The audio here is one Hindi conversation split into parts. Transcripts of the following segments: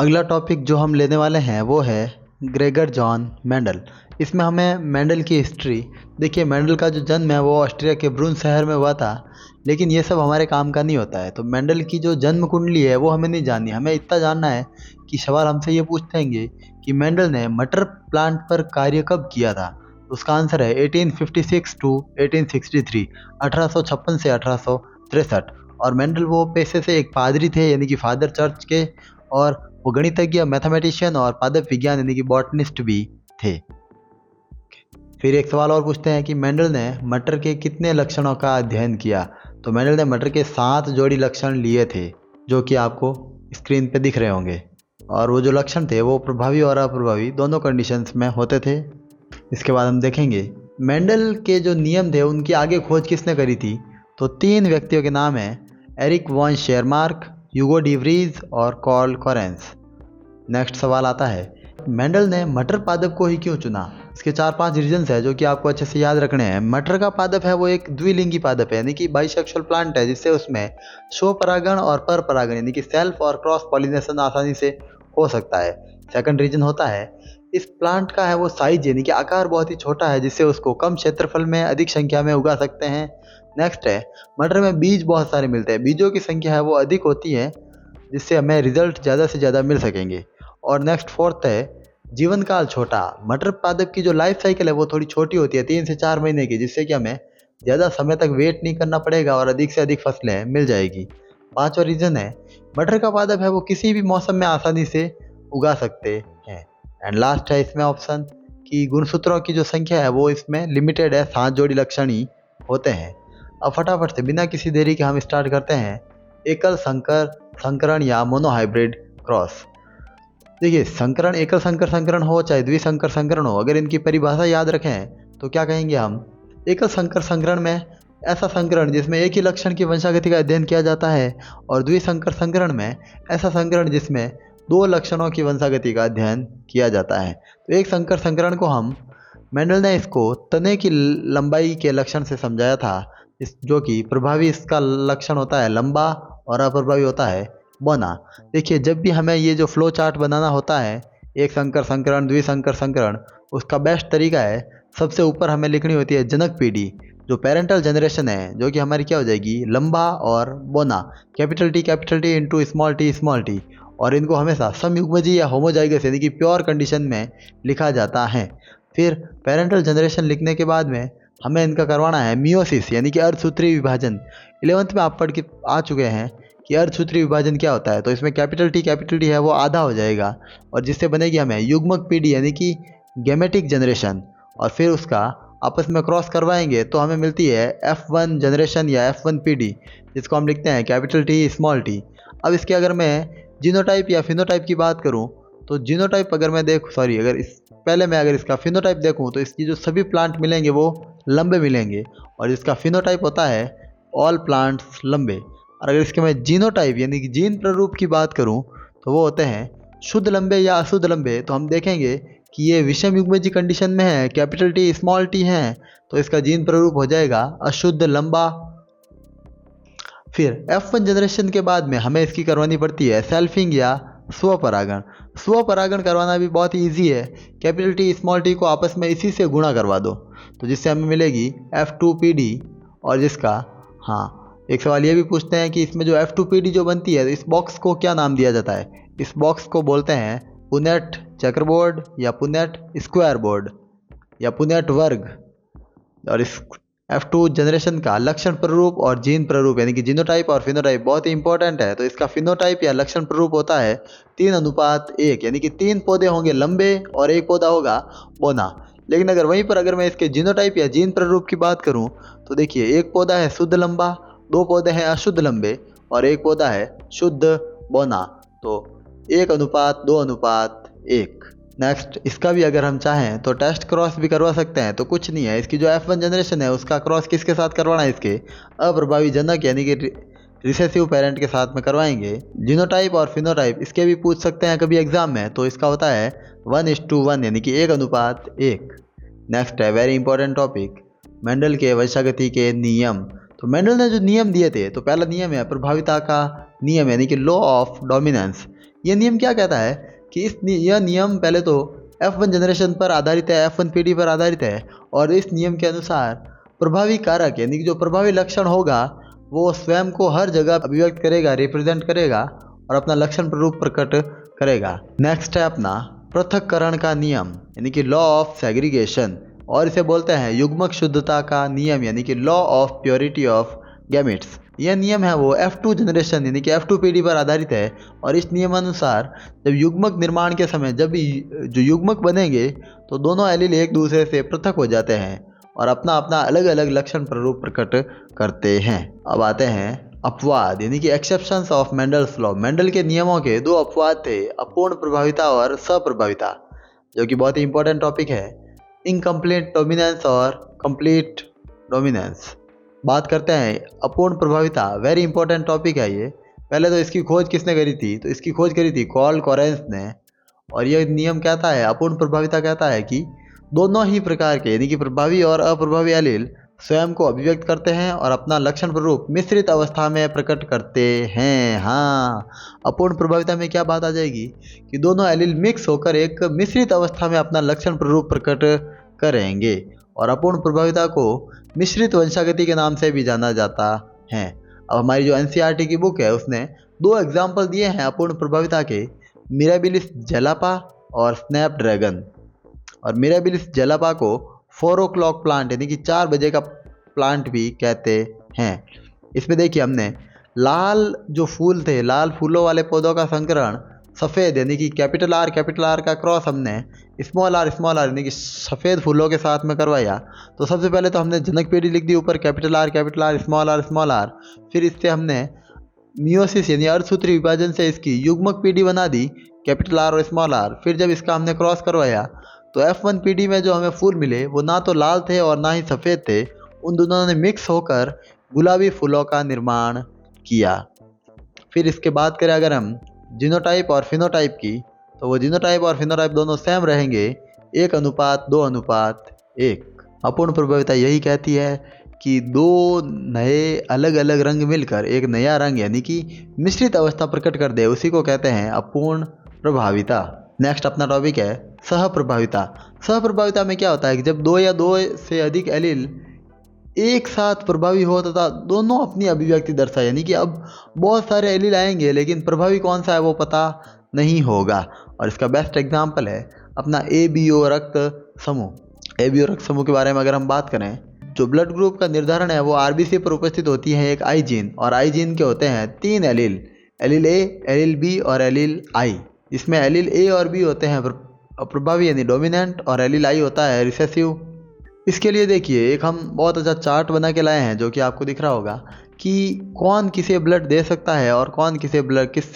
अगला टॉपिक जो हम लेने वाले हैं वो है ग्रेगर जॉन मेंडल। इसमें हमें मेंडल की हिस्ट्री। देखिए, मेंडल का जो जन्म है वो ऑस्ट्रिया के ब्रून शहर में हुआ था, लेकिन ये सब हमारे काम का नहीं होता है। तो मेंडल की जो जन्म कुंडली है वो हमें नहीं जाननी, हमें इतना जानना है कि सवाल हमसे ये पूछेंगे कि मेंडल ने मटर प्लांट पर कार्य कब किया था। तो उसका आंसर है 1856 टू 1863, 1856 से 1863। और मेंडल वो पेशे से एक पादरी थे, यानी कि फादर चर्च के, और वो गणितज्ञ, मैथमेटिशियन और पादप विज्ञान यानी कि बॉटनिस्ट भी थे। फिर एक सवाल और पूछते हैं कि मेंडल ने मटर के कितने लक्षणों का अध्ययन किया। तो मेंडल ने मटर के 7 जोड़ी लक्षण लिए थे, जो कि आपको स्क्रीन पे दिख रहे होंगे। और वो जो लक्षण थे वो प्रभावी और अप्रभावी दोनों कंडीशंस में होते थे। इसके बाद हम देखेंगे मेंडल के जो नियम थे उनकी आगे खोज किसने करी थी। तो 3 व्यक्तियों के नाम हैं, Erich von Tschermak, Hugo de Vries और कार्ल कोरेंस। नेक्स्ट सवाल आता है, मेंडल ने मटर पादप को ही क्यों चुना। इसके 4-5 रीजंस है जो कि आपको अच्छे से याद रखने हैं। मटर का पादप है वो एक द्विलिंगी पादप है, यानी कि बाइसेक्सुअल प्लांट है, जिससे उसमें स्वपरागण और परपरागण यानी कि सेल्फ और क्रॉस पॉलिनेशन आसानी से हो सकता है। सेकंड रीजन होता है इस प्लांट का है वो साइज, यानी कि आकार बहुत ही छोटा है, जिससे उसको कम क्षेत्रफल में अधिक संख्या में उगा सकते हैं। नेक्स्ट है मटर में बीज बहुत सारे मिलते हैं, बीजों की संख्या है वो अधिक होती है, जिससे हमें रिजल्ट ज़्यादा से ज़्यादा मिल सकेंगे। और नेक्स्ट फोर्थ है जीवन काल छोटा। मटर पादप की जो लाइफ साइकिल है वो थोड़ी छोटी होती है, 3 से 4 महीने की, जिससे कि हमें ज़्यादा समय तक वेट नहीं करना पड़ेगा और अधिक से अधिक फसलें मिल जाएगी। पांचवा रीज़न है मटर का पादप है वो किसी भी मौसम में आसानी से उगा सकते हैं। एंड लास्ट है इसमें ऑप्शन कि गुणसूत्रों की जो संख्या है वो इसमें लिमिटेड है, 7 जोड़ी लक्षण ही होते हैं। अब फटाफट से बिना किसी देरी के हम स्टार्ट करते हैं एकल संकर संकरण या मोनोहाइब्रिड क्रॉस। देखिए, संकरण एकल संकर संकरण हो चाहे द्विसंकर संकरण हो, अगर इनकी परिभाषा याद रखें तो क्या कहेंगे हम। एकल संकर संकरण में ऐसा संकरण जिसमें एक ही लक्षण की वंशागति का अध्ययन किया जाता है, और द्विसंकर संकरण में ऐसा संकरण जिसमें 2 लक्षणों की वंशागति का अध्ययन किया जाता है। तो एक संकर संकरण को हम, मेंडल ने इसको तने की लंबाई के लक्षण से समझाया था, जो कि प्रभावी इसका लक्षण होता है लंबा और अप्रभावी होता है बौना। देखिए, जब भी हमें ये जो फ्लो चार्ट बनाना होता है, एक संकर संकरण द्विसंकर संकरण, उसका बेस्ट तरीका है सबसे ऊपर हमें लिखनी होती है जनक पीढ़ी, जो पेरेंटल जनरेशन है, जो कि हमारी क्या हो जाएगी लंबा और बौना, capital T into small T. और इनको हमेशा समयुग्मजी या होमोजाइगस यानी कि प्योर कंडीशन में लिखा जाता है। फिर पेरेंटल जनरेशन लिखने के बाद में हमें इनका करवाना है मियोसिस यानी कि अर्धसूत्रीय विभाजन। 11th में आप पढ़ के आ चुके हैं कि अर्धसूत्रीय विभाजन क्या होता है। तो इसमें कैपिटल टी है वो आधा हो जाएगा, और जिससे बनेगी हमें युग्मक पीढ़ी यानी कि गैमेटिक जनरेशन। और फिर उसका आपस में क्रॉस करवाएंगे तो हमें मिलती है F1 जनरेशन या F1 पीढ़ी, जिसको हम लिखते हैं कैपिटल टी स्मॉल टी। अब इसके अगर मैं जीनोटाइप या फिनोटाइप की बात करूं, तो जीनोटाइप अगर मैं अगर इसका फिनोटाइप देखूं तो इसकी जो सभी प्लांट मिलेंगे वो लंबे मिलेंगे, और इसका फिनोटाइप होता है ऑल प्लांट्स लंबे। और अगर इसके मैं जीनोटाइप यानी कि जीन प्रारूप की बात करूं तो वो होते हैं शुद्ध लंबे या अशुद्ध लंबे। तो हम देखेंगे कि ये विषम युग्मजी कंडीशन में है, कैपिटल टी स्मॉल टी है, तो इसका जीन प्रारूप हो जाएगा अशुद्ध लंबा। फिर F1 जनरेशन के बाद में हमें इसकी करवानी पड़ती है सेल्फिंग या स्वपरागण। स्वपरागण करवाना भी बहुत ही ईजी है, कैपिटल टी स्मॉल टी को आपस में इसी से गुणा करवा दो, तो जिससे हमें मिलेगी F2PD। और जिसका एक सवाल ये भी पूछते हैं कि इसमें जो F2PD जो बनती है, इस बॉक्स को क्या नाम दिया जाता है। इस बॉक्स को बोलते हैं पुनेट चेकरबोर्ड या पुनेट स्क्वायर बोर्ड या पुनेट वर्ग। और इस F2 जनरेशन का लक्षण प्ररूप और जीन प्ररूप यानी कि जीनोटाइप और फिनोटाइप बहुत ही इंपॉर्टेंट है। तो इसका फिनोटाइप या लक्षण प्ररूप होता है 3:1, यानी कि 3 पौधे होंगे लंबे और 1 पौधा होगा बौना। लेकिन अगर मैं इसके जीनोटाइप या जीन प्ररूप की बात करूं तो देखिए, 1 पौधा है शुद्ध लंबा, 2 पौधे हैं अशुद्ध लंबे और 1 पौधा है शुद्ध बौना। तो 1:2:1। नेक्स्ट, इसका भी अगर हम चाहें तो टेस्ट क्रॉस भी करवा सकते हैं। तो कुछ नहीं है, इसकी जो F1 जनरेशन है उसका क्रॉस किसके साथ करवाना है, इसके अप्रभावी जनक यानी कि रिसेसिव पेरेंट के साथ में करवाएंगे। जीनोटाइप और फिनोटाइप इसके भी पूछ सकते हैं कभी एग्जाम में, तो इसका होता है 1:1 यानी कि 1:1। नेक्स्ट है वेरी इंपॉर्टेंट टॉपिक, मेंडल के वंशागति के नियम। तो मेंडल ने जो नियम दिए थे, तो पहला नियम है प्रभाविता का नियम यानी कि लॉ ऑफ डोमिनेंस। ये नियम क्या कहता है कि यह नियम पहले तो F1 जनरेशन पर आधारित है, F1 पीढ़ी पर आधारित है, और इस नियम के अनुसार प्रभावी कारक यानी कि जो प्रभावी लक्षण होगा वो स्वयं को हर जगह अभिव्यक्त करेगा, रिप्रेजेंट करेगा और अपना लक्षण रूप प्रकट करेगा। नेक्स्ट है अपना पृथक्करण का नियम यानी कि लॉ ऑफ सेग्रीगेशन, और इसे बोलते हैं युग्मक शुद्धता का नियम यानी कि law of purity of gametes. यह नियम है वो F2 जनरेशन यानी कि F2 पीढ़ी पर आधारित है, और इस नियमानुसार जब युग्मक निर्माण के समय जब भी जो युग्मक बनेंगे तो दोनों एलील एक दूसरे से पृथक हो जाते हैं और अपना अपना अलग अलग लक्षण प्रारूप प्रकट करते हैं। अब आते हैं अपवाद यानी कि exceptions of Mendel's law. Mendel के नियमों के दो अपवाद थे, अपूर्ण प्रभाविता और सप्रभाविता, जो कि बहुत ही इंपॉर्टेंट टॉपिक है। इनकम्प्लीट डोमिनेंस और कंप्लीट डोमिनेंस। बात करते हैं अपूर्ण प्रभाविता, वेरी इंपॉर्टेंट टॉपिक है ये। पहले तो इसकी खोज किसने करी थी, तो इसकी खोज करी थी कार्ल कोरेंस ने, और यह नियम कहता है अपूर्ण प्रभाविता कहता है कि दोनों ही प्रकार के यानी कि प्रभावी और अप्रभावी एलील स्वयं को अभिव्यक्त करते हैं और अपना लक्षण रूप मिश्रित अवस्था में प्रकट करते हैं। हाँ, अपूर्ण प्रभाविता में क्या बात आ जाएगी कि दोनों एलील मिक्स होकर एक मिश्रित अवस्था में अपना लक्षण रूप प्रकट करेंगे, और अपूर्ण प्रभाविता को मिश्रित वंशागति के नाम से भी जाना जाता है। अब हमारी जो NCERT की बुक है उसने दो एग्जाम्पल दिए हैं अपूर्ण प्रभाविता के, मिराबिलिस जेलापा और स्नैपड्रैगन। और मिराबिलिस जेलापा को 4 o'clock प्लांट यानी कि 4 बजे का प्लांट भी कहते हैं। इसमें देखिए हमने लाल जो फूल थे, लाल फूलों वाले पौधों का संकरण सफ़ेद यानी कि कैपिटल आर का क्रॉस हमने स्मॉल आर यानी कि सफ़ेद फूलों के साथ में करवाया। तो सबसे पहले तो हमने जनक पीढ़ी लिख दी ऊपर कैपिटल आर स्मॉल आर, फिर इससे हमने मियोसिस यानी अर्धसूत्री विभाजन से इसकी युग्मक पीढ़ी बना दी कैपिटल आर और स्मॉल आर। फिर जब इसका हमने क्रॉस करवाया तो F1 पीढ़ी में जो हमें फूल मिले वो ना तो लाल थे और ना ही सफ़ेद थे, उन दोनों ने मिक्स होकर गुलाबी फूलों का निर्माण किया। फिर इसके बाद करें अगर हम जीनोटाइप और फिनोटाइप की, तो वो जीनोटाइप और फिनोटाइप दोनों सेम रहेंगे, 1:2:1। अपूर्ण प्रभाविता यही कहती है कि दो नए अलग अलग रंग मिलकर एक नया रंग यानी कि मिश्रित अवस्था प्रकट कर दे, उसी को कहते हैं अपूर्ण प्रभाविता। नेक्स्ट अपना टॉपिक है सहप्रभाविता। सहप्रभाविता में क्या होता है कि जब दो या दो से अधिक एलील एक साथ प्रभावी हो तथा दोनों अपनी अभिव्यक्ति दर्शाए, यानी कि अब बहुत सारे एलील आएंगे लेकिन प्रभावी कौन सा है वो पता नहीं होगा। और इसका बेस्ट एग्जाम्पल है अपना ABO रक्त समूह। ABO रक्त समूह के बारे में अगर हम बात करें, जो ब्लड ग्रुप का निर्धारण है वो RBC पर उपस्थित होती है एक आई जीन, और आई जीन के होते हैं 3 allele, allele A, allele B और एलील I। इसमें एलील A और B होते हैं प्रभावी यानी डोमिनेंट, और एलील I होता है रिसेसिव। इसके लिए देखिए एक हम बहुत अच्छा चार्ट बना के लाए हैं जो कि आपको दिख रहा होगा कि कौन किसे ब्लड दे सकता है और कौन किससे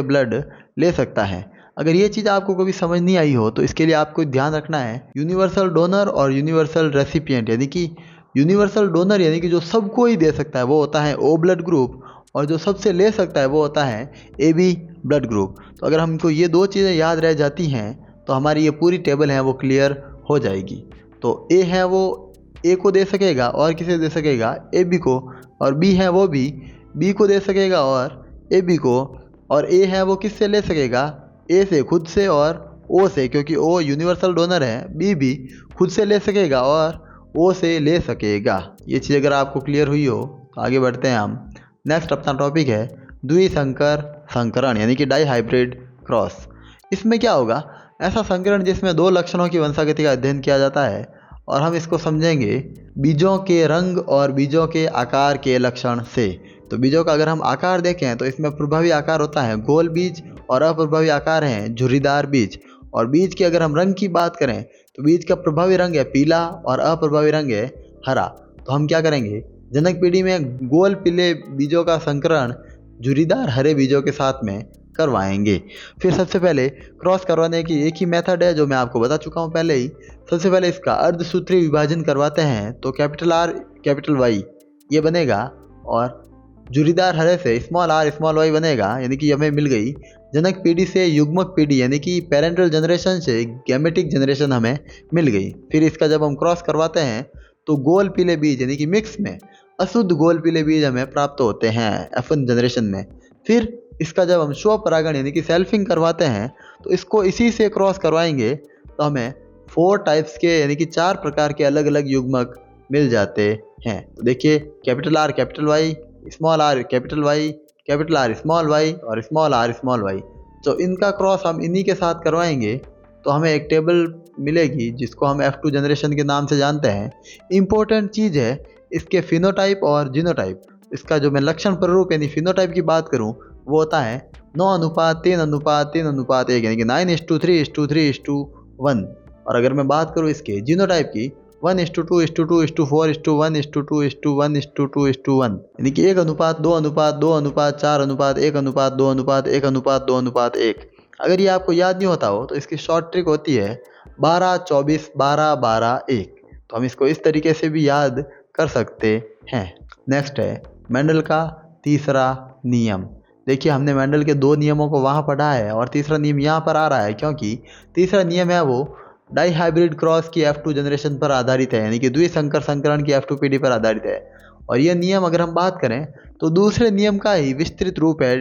ब्लड ले सकता है। अगर ये चीज़ आपको कभी समझ नहीं आई हो तो इसके लिए आपको ध्यान रखना है यूनिवर्सल डोनर और यूनिवर्सल रेसिपिएंट, यानी कि यूनिवर्सल डोनर यानी कि जो सबको ही दे सकता है वो होता है O ब्लड ग्रुप, और जो सबसे ले सकता है वो होता है AB ब्लड ग्रुप। तो अगर हमको ये दो चीज़ें याद रह जाती हैं तो हमारी ये पूरी टेबल है वो क्लियर हो जाएगी। तो A है वो A को दे सकेगा और किसे दे सकेगा, AB को, और B है वो भी B को दे सकेगा और AB को, और A है वो किससे ले सकेगा, A से खुद से और O से, क्योंकि O यूनिवर्सल डोनर है, B भी खुद से ले सकेगा और O से ले सकेगा। ये चीज़ अगर आपको क्लियर हुई हो तो आगे बढ़ते हैं हम। नेक्स्ट अपना टॉपिक है द्विसंकर संकरण यानी कि डाईहाइब्रिड क्रॉस। इसमें क्या होगा, ऐसा संकरण जिसमें दो लक्षणों की वंशागति का अध्ययन किया जाता है, और हम इसको समझेंगे बीजों के रंग और बीजों के आकार के लक्षण से। तो बीजों का अगर हम आकार देखें तो इसमें प्रभावी आकार होता है गोल बीज और अप्रभावी आकार हैं झुर्रीदार बीज। और बीज की अगर हम रंग की बात करें तो बीज का प्रभावी रंग है पीला और अप्रभावी रंग है हरा। तो हम क्या करेंगे, जनक पीढ़ी में गोल पीले बीजों का संकरण झुर्रीदार हरे बीजों के साथ में करवाएंगे। फिर सबसे पहले क्रॉस करवाने की एक ही मेथड है जो मैं आपको बता चुका हूँ पहले ही। सबसे पहले इसका अर्धसूत्री विभाजन करवाते हैं तो कैपिटल R कैपिटल Y ये बनेगा, और झुर्रीदार हरे से स्मॉल r स्मॉल y बनेगा, यानी कि हमें मिल गई जनक पीढ़ी से युग्मक पीढ़ी यानी कि पेरेंटल जनरेशन से गैमेटिक जनरेशन हमें मिल गई। फिर इसका जब हम क्रॉस करवाते हैं तो गोल पीले बीज यानी कि मिक्स में अशुद्ध गोल पीले बीज हमें प्राप्त होते हैं F1 जनरेशन में। फिर इसका जब हम स्वपरागण यानी कि सेल्फिंग करवाते हैं तो इसको इसी से क्रॉस करवाएंगे तो हमें 4 टाइप्स के यानी कि 4 प्रकार के अलग अलग युग्मक मिल जाते हैं। तो देखिए capital R capital Y, small R capital Y, capital R small Y और स्मॉल आर स्मॉल वाई। तो इनका क्रॉस हम इन्हीं के साथ करवाएंगे तो हमें एक टेबल मिलेगी जिसको हम F2 जनरेशन के नाम से जानते हैं। इम्पोर्टेंट चीज़ है इसके फिनोटाइप और जीनोटाइप। इसका जो मैं लक्षण प्रारूप यानी फिनोटाइप की बात करूं वो होता है 9:3:3:3:1 यानी कि 9:3:3:1। और अगर मैं बात करूं इसके जीनोटाइप की 1:2:2:4:1:1:2:1 यानी कि 1:2:4:1:1:2:1। अगर ये आपको याद नहीं होता हो तो इसकी शॉर्ट ट्रिक होती है 12:24:12:12:1। तो हम इसको इस तरीके से भी याद कर सकते हैं। नेक्स्ट है मेंडल का तीसरा नियम। देखिए हमने मेंडल के 2 नियमों को वहाँ पढ़ा है और तीसरा नियम यहाँ पर आ रहा है क्योंकि तीसरा नियम है वो डाई हाइब्रिड क्रॉस की F2 जनरेशन पर आधारित है यानी कि द्विसंकर संकरण की F2 पीढ़ी पर आधारित है। और यह नियम अगर हम बात करें तो दूसरे नियम का ही विस्तृत रूप है,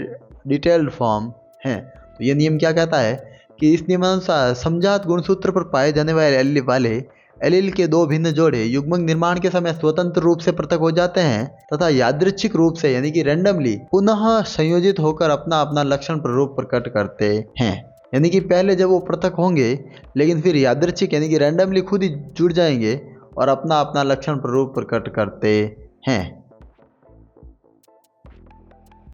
डिटेल्ड फॉर्म है। तो यह नियम क्या कहता है कि इस नियमानुसार समजात गुणसूत्र पर पाए जाने वाले एलील के 2 भिन्न जोड़े युग्मक निर्माण के समय स्वतंत्र रूप से पृथक हो जाते हैं तथा यादृच्छिक रूप से यानी कि रैंडमली पुनः संयोजित होकर अपना अपना लक्षण प्रारूप प्रकट करते हैं। यानी कि पहले जब वो पृथक होंगे लेकिन फिर यादृच्छिक यानी कि रैंडमली खुद ही जुड़ जाएंगे और अपना अपना लक्षण प्रारूप प्रकट करते हैं।